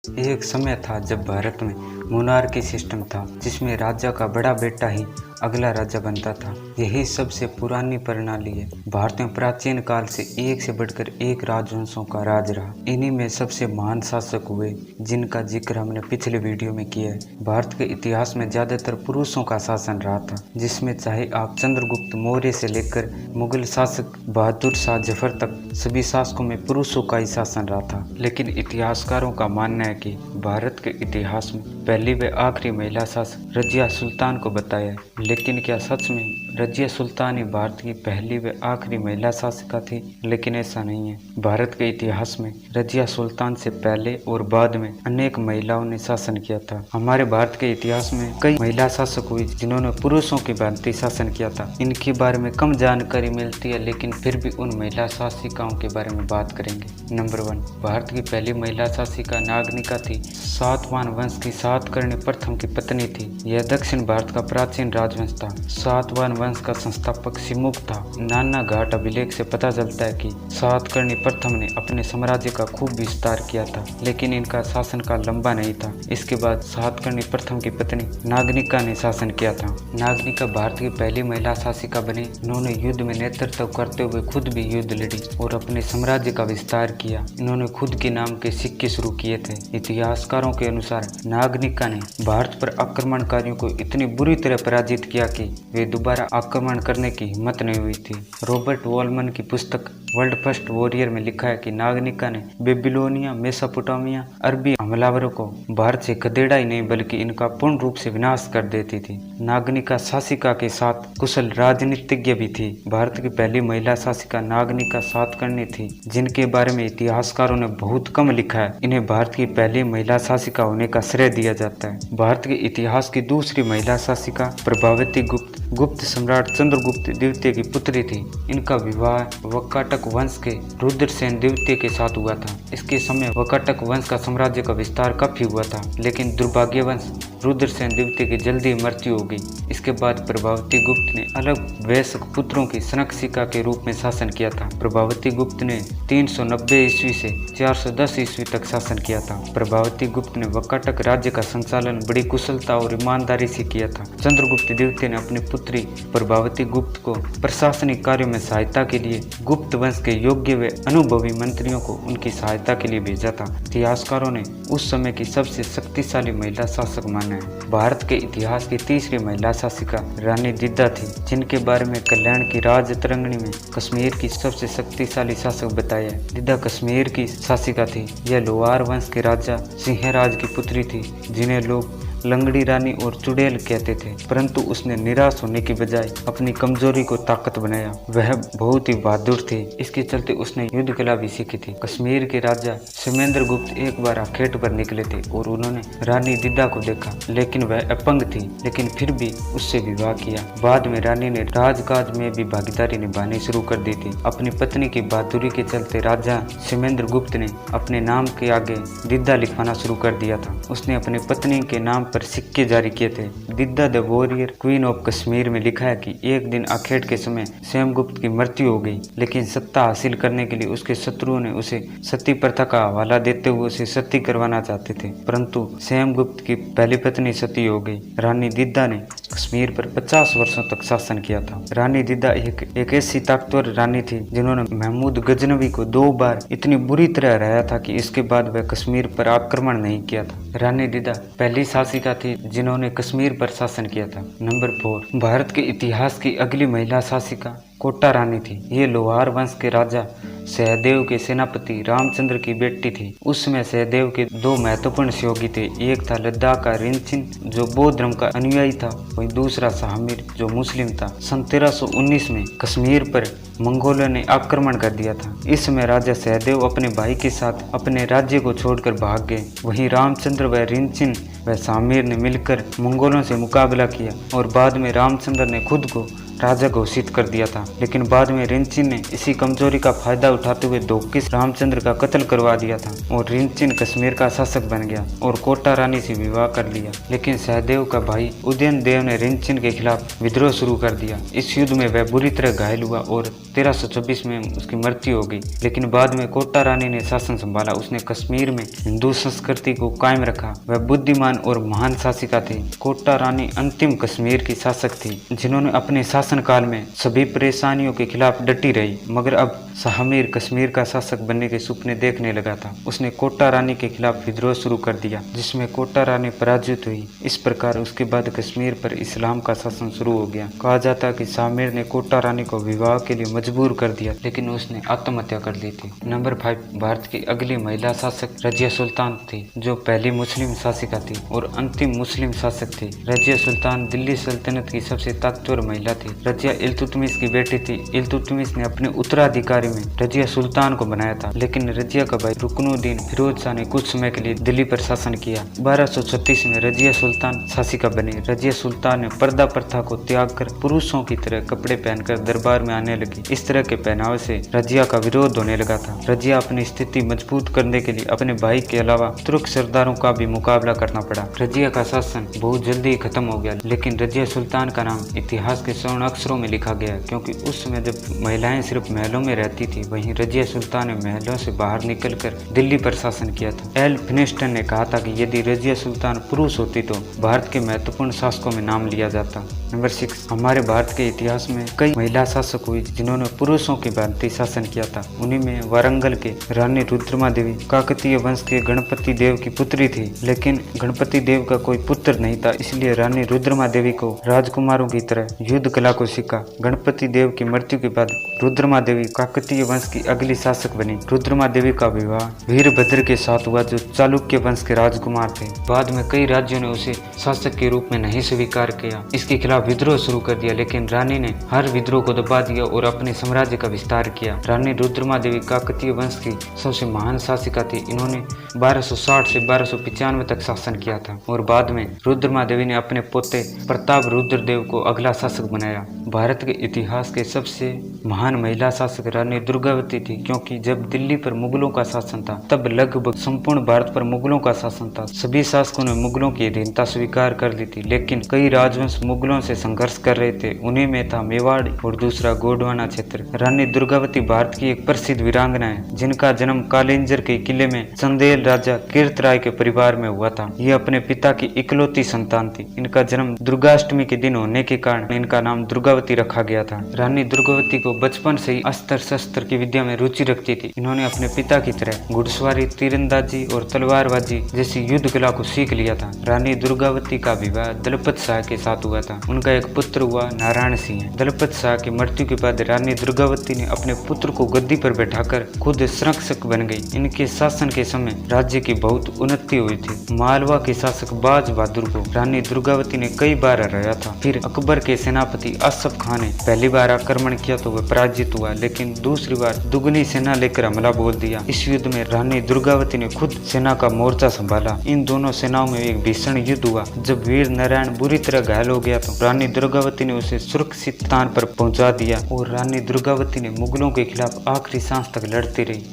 एक समय था जब भारत में मोनार्की सिस्टम था, जिसमें राजा का बड़ा बेटा ही अगला राजा बनता था। यही सबसे पुरानी प्रणाली है। भारत में प्राचीन काल से एक से बढ़कर एक राजवंशों का राज रहा। इन्हीं में सबसे महान शासक हुए जिनका जिक्र हमने पिछले वीडियो में किया है। भारत के इतिहास में ज्यादातर पुरुषों का शासन रहा था, जिसमें चाहे आप चंद्रगुप्त मौर्य से लेकर मुगल शासक बहादुर शाह जफर तक सभी शासकों में पुरुषों का ही शासन रहा था। लेकिन इतिहासकारों का मानना है कि भारत के इतिहास में पहली व आखिरी महिला शासक रजिया सुल्तान को बताया है। लेकिन क्या सच में रजिया सुल्तान ही भारत की पहली व आखिरी महिला शासिका थी? लेकिन ऐसा नहीं है। भारत के इतिहास में रजिया सुल्तान से पहले और बाद में अनेक महिलाओं ने शासन किया था। हमारे भारत के इतिहास में कई महिला शासक हुई जिन्होंने पुरुषों की भांति शासन किया था। इनके बारे में कम जानकारी मिलती है, लेकिन फिर भी उन महिला शासिकाओं के बारे में बात करेंगे। नंबर 1, भारत की पहली महिला शासिका नागनिका थी। सातवाहन वंश की सातकर्णी प्रथम की पत्नी थी। यह दक्षिण भारत का प्राचीन राजवंश था। सातवाहन वंश का संस्थापक सिमुक था। नाना घाट अभिलेख से पता चलता है कि सातकर्णी प्रथम ने अपने साम्राज्य का खूब विस्तार किया था, लेकिन इनका शासनकाल लंबा नहीं था। इसके बाद सातकर्णी प्रथम की पत्नी नागनिका ने शासन किया था। नागनिका भारत की पहली महिला शासिका बनी। इन्होंने युद्ध में नेतृत्व करते हुए खुद भी युद्ध लड़ी और अपने साम्राज्य का विस्तार किया। इन्होंने खुद के नाम के सिक्के शुरू किए थे। इतिहासकारों के अनुसार नागनिका ने भारत पर आक्रमणकारियों को इतनी बुरी तरह पराजित किया कि वे दोबारा आक्रमण करने की हिम्मत नहीं हुई थी। रॉबर्ट वॉलमन की पुस्तक वर्ल्ड फर्स्ट वॉरियर में लिखा है कि नागनिका ने बेबीलोनिया, मेसोपोटामिया, अरबी हमलावरों को भारत से खदेड़ा ही नहीं बल्कि इनका पूर्ण रूप से विनाश कर देती थी। नागनिका शासिका के साथ कुशल राजनीतिज्ञ भी थी। भारत की पहली महिला शासिका नागनिका सातकर्णी थी, जिनके बारे में इतिहासकारों ने बहुत कम लिखा है। इन्हें भारत की पहली महिला शासिका होने का श्रेय दिया जाता है। भारत के इतिहास की दूसरी महिला शासिका प्रभावती गुप्त सम्राट चंद्रगुप्त द्वितीय की पुत्री थी। इनका विवाह वकाटक वंश के रुद्रसेन द्वितीय के साथ हुआ था। इसके समय वकाटक वंश का साम्राज्य का विस्तार काफी हुआ था, लेकिन दुर्भाग्यवश रुद्रसेन द्वितीय की जल्दी मृत्यु हो गई। इसके बाद प्रभावती गुप्त ने अलग वयस्क पुत्रों की संरक्षिका के रूप में शासन किया था। प्रभावती गुप्त ने 390 ईस्वी से 410 ईस्वी तक शासन किया था। प्रभावती गुप्त ने वकाटक राज्य का संचालन बड़ी कुशलता और ईमानदारी से किया था। चंद्रगुप्त द्वितीय ने अपनी पुत्री प्रभावती गुप्त को प्रशासनिक कार्यों में सहायता के लिए गुप्त वंश के योग्य व अनुभवी मंत्रियों को उनकी सहायता के लिए भेजा था। इतिहासकारों ने उस समय की सबसे शक्तिशाली महिला शासक माना है। भारत के इतिहास की तीसरी महिला शासिका रानी दिद्दा थी, जिनके बारे में कल्याण की राज तरंगिणी में कश्मीर की सबसे शक्तिशाली शासक बताया है। दिद्दा कश्मीर की शासिका थी। यह लोहार वंश के राजा सिंहराज की पुत्री थी, जिन्हें लोग लंगड़ी रानी और चुड़ैल कहते थे, परंतु उसने निराश होने की बजाय अपनी कमजोरी को ताकत बनाया। वह बहुत ही बहादुर थी, इसके चलते उसने युद्ध कला भी सीखी थी। कश्मीर के राजा क्षेमेंद्र गुप्त एक बार आखेट पर निकले थे और उन्होंने रानी दिद्दा को देखा, लेकिन वह अपंग थी, लेकिन फिर भी उससे विवाह किया। बाद में रानी ने राजकाज में भी भागीदारी निभानी शुरू कर दी थी। अपनी पत्नी की बहादुरी के चलते राजा क्षेमेंद्र गुप्त ने अपने नाम के आगे दिद्दा लिखवाना शुरू कर दिया था। उसने अपनी पत्नी के नाम पर सिक्के जारी किए थे। Didda the warrior queen of Kashmir में लिखा है कि एक दिन आखेट के समय क्षेमगुप्त की मृत्यु हो गई, लेकिन सत्ता हासिल करने के लिए उसके शत्रुओं ने उसे सती प्रथा का हवाला देते हुए उसे सती करवाना चाहते थे, परंतु क्षेमगुप्त की पहली पत्नी सती हो गई। रानी दिद्दा ने कश्मीर पर 50 वर्षों तक शासन किया था। रानी दिद्दा एक ऐसी ताकतवर रानी थी जिन्होंने महमूद गजनवी को 2 बार इतनी बुरी तरह हराया था कि इसके बाद वह कश्मीर पर आक्रमण नहीं किया था। रानी दिद्दा पहली शासिका थी जिन्होंने कश्मीर पर शासन किया था। नंबर 4, भारत के इतिहास की अगली महिला शासिका कोटा रानी थी। ये लोहार वंश के राजा सहदेव के सेनापति रामचंद्र की बेटी थी। उस समय सहदेव के 2 महत्वपूर्ण सहयोगी थे। एक था लद्दाख का रिंचिन, जो बौद्ध धर्म का अनुयायी था, वहीं दूसरा शाहमीर, जो मुस्लिम था। सन 1319 में कश्मीर पर मंगोलों ने आक्रमण कर दिया था। इस समय राजा सहदेव अपने भाई के साथ अपने राज्य को छोड़कर भाग गए। वहीं रामचंद्र व रिंचिन व शाहमीर ने मिलकर मंगोलों से मुकाबला किया और बाद में रामचंद्र ने खुद को राजा घोषित कर दिया था, लेकिन बाद में रिंचिन ने इसी कमजोरी का फायदा उठाते हुए दोकिस रामचंद्र का कत्ल करवा दिया था और रिंचिन कश्मीर का शासक बन गया और कोटा रानी से विवाह कर लिया। लेकिन सहदेव का भाई उदयन देव ने रिंचिन के खिलाफ विद्रोह शुरू कर दिया। इस युद्ध में वह बुरी तरह घायल हुआ और 1326 में उसकी मृत्यु हो गई। लेकिन बाद में कोटा रानी ने शासन संभाला। उसने कश्मीर में हिंदू संस्कृति को कायम रखा। वह बुद्धिमान और महान शासिका थी। कोटा रानी अंतिम कश्मीर की शासक थी जिन्होंने अपने शासनकाल में सभी परेशानियों के खिलाफ डटी रही। मगर अब शाहमीर कश्मीर का शासक बनने के सपने देखने लगा था। उसने कोटा रानी के खिलाफ विद्रोह शुरू कर दिया, जिसमें कोटा रानी पराजित हुई। इस प्रकार उसके बाद कश्मीर पर इस्लाम का शासन शुरू हो गया। कहा जाता है कि शाहमीर ने कोटा रानी को विवाह के लिए मजबूर कर दिया, लेकिन उसने आत्महत्या कर ली थी। नंबर 5, भारत की अगली महिला शासक रजिया सुल्तान थी, जो पहली मुस्लिम शासिका थी और अंतिम मुस्लिम शासक थी। रजिया सुल्तान दिल्ली सल्तनत की सबसे ताकतवर महिला थी। रजिया इल्तुतमिश की बेटी थी। इल्तुतमिश ने अपने उत्तराधिकारी में रजिया सुल्तान को बनाया था, लेकिन रजिया का भाई रुकनुद्दीन फिरोज शाह ने कुछ समय के लिए दिल्ली पर शासन किया। 1236 में रजिया सुल्तान शासिका बनी। रजिया सुल्तान ने पर्दा प्रथा को त्याग कर पुरुषों की तरह कपड़े पहनकर दरबार में आने लगी। इस तरह के पहनावे से रजिया का विरोध होने लगा था। रजिया अपनी स्थिति मजबूत करने के लिए अपने भाई के अलावा तुर्क सरदारों का भी मुकाबला करना पड़ा। रजिया का शासन बहुत जल्दी ही खत्म हो गया, लेकिन रजिया सुल्तान का नाम इतिहास के स्वर्ण अक्षरों में लिखा गया, क्योंकि उस समय जब महिलाएं सिर्फ महलों में रहती थी, वहीं रजिया सुल्तान ने महलों से बाहर निकलकर दिल्ली पर शासन किया था। एल फिनिस्टन ने कहा था कि यदि रजिया सुल्तान पुरुष होती तो भारत के महत्वपूर्ण शासकों में नाम लिया जाता। नंबर 6, हमारे भारत के इतिहास में कई महिला शासक हुई जिन्होंने पुरुषों की भांति शासन किया था। उन्हीं में वारंगल के रानी रुद्रमा देवी काकतीय वंश के गणपति देव की पुत्री थी, लेकिन गणपति देव का कोई पुत्र नहीं था, इसलिए रानी रुद्रमा देवी को राजकुमारों की तरह युद्ध कला को सीखा। गणपति देव की मृत्यु के बाद रुद्रमा देवी काकतीय वंश की अगली शासक बनी। रुद्रमा देवी का विवाह वीरभद्र के साथ हुआ, जो चालुक्य वंश के राजकुमार थे। बाद में कई राज्यों ने उसे शासक के रूप में नहीं स्वीकार किया, इसके खिलाफ विद्रोह शुरू कर दिया, लेकिन रानी ने हर विद्रोह को दबा दिया और अपने साम्राज्य का विस्तार किया। रानी रुद्रमा देवी काकतीय वंश की सबसे महान शासिका थी। इन्होंने 1260 से 1295 तक शासन किया था और बाद में रुद्रमा देवी ने अपने पोते प्रताप रुद्र देव को अगला शासक बनाया। भारत के इतिहास के सबसे महान महिला शासक रानी दुर्गावती थी, क्योंकि जब दिल्ली पर मुगलों का शासन था तब लगभग संपूर्ण भारत पर मुगलों का शासन था। सभी शासकों ने मुगलों की अधीनता स्वीकार कर ली थी, लेकिन कई राजवंश मुगलों से संघर्ष कर रहे थे। उन्हीं में था मेवाड़ और दूसरा गोंडवाना क्षेत्र। रानी दुर्गावती भारत की एक प्रसिद्ध वीरांगना है, जिनका जन्म कालिंजर के किले में चंदेल राजा कीर्तराय के परिवार में हुआ था। ये अपने पिता की इकलौती संतान थी। इनका जन्म दुर्गाष्टमी के दिन होने के कारण इनका नाम दुर्गावती रखा गया था। रानी दुर्गावती को बचपन से ही अस्त्र शस्त्र की विद्या में रुचि रखती थी। इन्होंने अपने पिता की तरह घुड़सवारी, तीरंदाजी और तलवारबाजी जैसी युद्ध कला को सीख लिया था। रानी दुर्गावती का विवाह दलपत शाह के साथ हुआ था। उनका एक पुत्र हुआ नारायण सिंह। दलपत शाह की मृत्यु के बाद रानी दुर्गावती ने अपने पुत्र को गद्दी पर बैठाकर खुद संरक्षक बन गई। इनके शासन के समय राज्य की बहुत उन्नति हुई थी। मालवा के शासक बाज बहादुर को रानी दुर्गावती ने कई बार हराया था। फिर अकबर के सेनापति असफ खान ने पहली बार आक्रमण किया तो वह पराजित हुआ, लेकिन दूसरी बार दुगनी सेना लेकर हमला बोल दिया। इस युद्ध में रानी दुर्गावती ने खुद सेना का मोर्चा संभाला। इन दोनों सेनाओं में एक भीषण युद्ध हुआ। जब वीर नारायण बुरी तरह घायल हो गया तो रानी दुर्गावती ने उसे सुरक्षित स्थान पर पहुंचा दिया और रानी दुर्गावती ने मुगलों के खिलाफ आखिरी सांस तक लड़ती रही।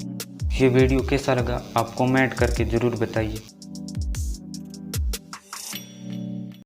ये वीडियो कैसा लगा आप कमेंट करके जरूर बताइए।